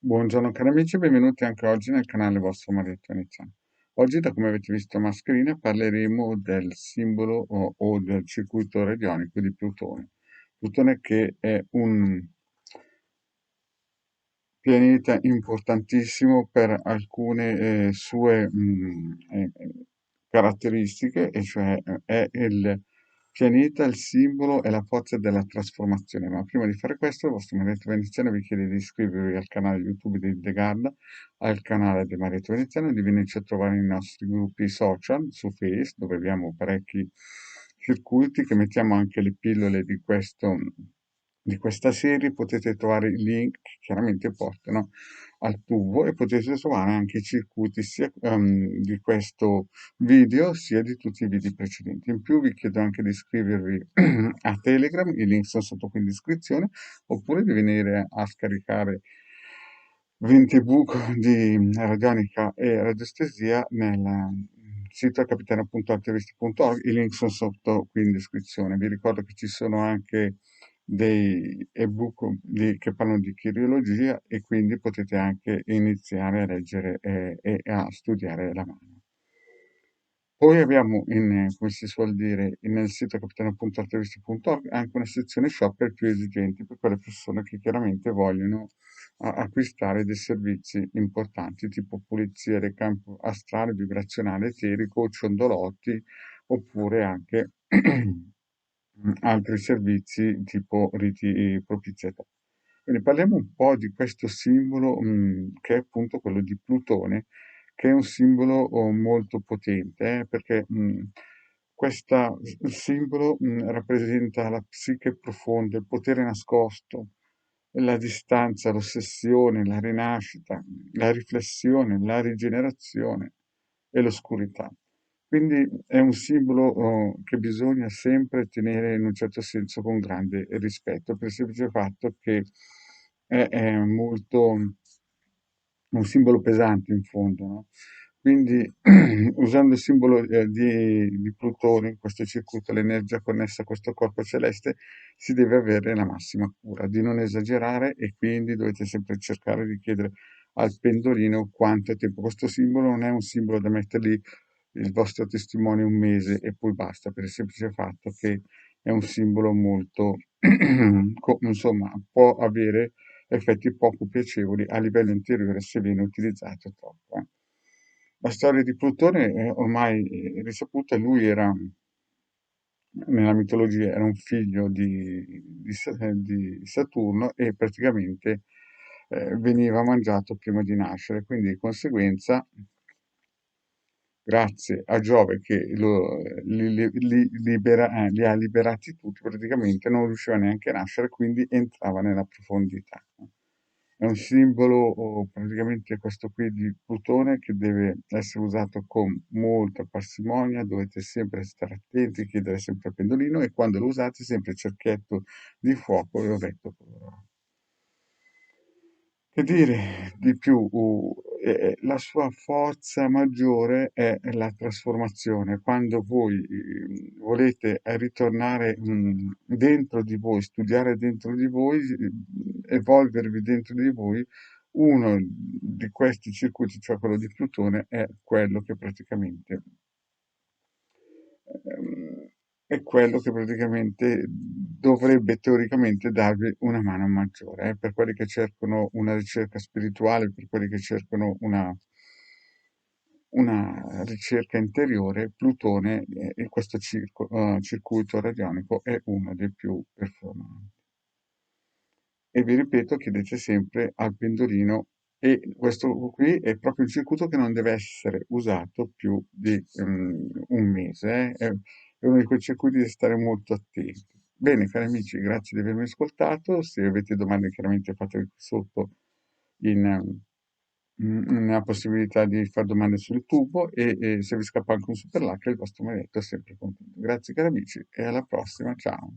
Buongiorno cari amici, benvenuti anche oggi nel canale vostro Marietto Veneziano. Oggi, da come avete visto a mascherina, parleremo del simbolo o del circuito radionico di Plutone. Plutone che è un pianeta importantissimo per alcune sue caratteristiche, e cioè è il pianeta, il simbolo e la forza della trasformazione. Ma prima di fare questo, il vostro Marietto Veneziano vi chiede di iscrivervi al canale YouTube di The Garda, al canale di Marietto Veneziano, di venirci a trovare nei nostri gruppi social su Face, dove abbiamo parecchi circuiti che mettiamo anche le pillole di questa serie. Potete trovare i link che chiaramente portano al tubo, e potete trovare anche i circuiti sia di questo video sia di tutti i video precedenti. In più vi chiedo anche di iscrivervi a Telegram, i link sono sotto qui in descrizione, oppure di venire a scaricare 20 ebook di radionica e radiostesia nel sito capitano.artivisti.org. I link sono sotto qui in descrizione. Vi ricordo che ci sono anche dei ebook che parlano di chirologia, e quindi potete anche iniziare a leggere e a studiare la mano. Poi abbiamo, come si suol dire, nel sito capitano.artivisti.org anche una sezione shop per più esigenti, per quelle persone che chiaramente vogliono acquistare dei servizi importanti, tipo pulizia del campo astrale, vibrazionale, eterico, ciondolotti, oppure anche altri servizi tipo riti propiziatori. Quindi parliamo un po' di questo simbolo, che è appunto quello di Plutone, che è un simbolo molto potente, perché il simbolo rappresenta la psiche profonda, il potere nascosto, la distanza, l'ossessione, la rinascita, la riflessione, la rigenerazione e l'oscurità. Quindi è un simbolo che bisogna sempre tenere in un certo senso con grande rispetto, per il semplice fatto che è molto un simbolo pesante in fondo, no? Quindi usando il simbolo di Plutone in questo circuito, l'energia connessa a questo corpo celeste, si deve avere la massima cura di non esagerare, e quindi dovete sempre cercare di chiedere al pendolino quanto tempo. Questo simbolo non è un simbolo da mettere lì il vostro testimone un mese e poi basta, per il semplice fatto che è un simbolo molto, insomma, può avere effetti poco piacevoli a livello interiore se viene utilizzato troppo. La storia di Plutone è ormai risaputa. Lui era, nella mitologia, era un figlio di Saturno, e praticamente veniva mangiato prima di nascere, quindi di conseguenza, grazie a Giove che li ha liberati tutti, praticamente non riusciva neanche a nascere, quindi entrava nella profondità. È un simbolo, praticamente questo qui di Plutone, che deve essere usato con molta parsimonia, dovete sempre stare attenti, chiedere sempre al pendolino, e quando lo usate sempre cerchietto di fuoco e ovetto colorado. Che dire di più? La sua forza maggiore è la trasformazione. Quando voi volete ritornare dentro di voi, studiare dentro di voi, evolvervi dentro di voi, uno di questi circuiti, cioè quello di Plutone, è quello che praticamente ehm, dovrebbe teoricamente darvi una mano maggiore, per quelli che cercano una ricerca spirituale, per quelli che cercano una ricerca interiore. Plutone, in questo circuito radionico, è uno dei più performanti. E vi ripeto, chiedete sempre al pendolino, e questo qui è proprio un circuito che non deve essere usato più di un mese, è uno di quei circuiti da stare molto attenti. Bene, cari amici, grazie di avermi ascoltato. Se avete domande, chiaramente fatele qui sotto nella possibilità di fare domande sul tubo, e se vi scappa anche un super like, il vostro maledetto è sempre contento. Grazie cari amici, e alla prossima, ciao!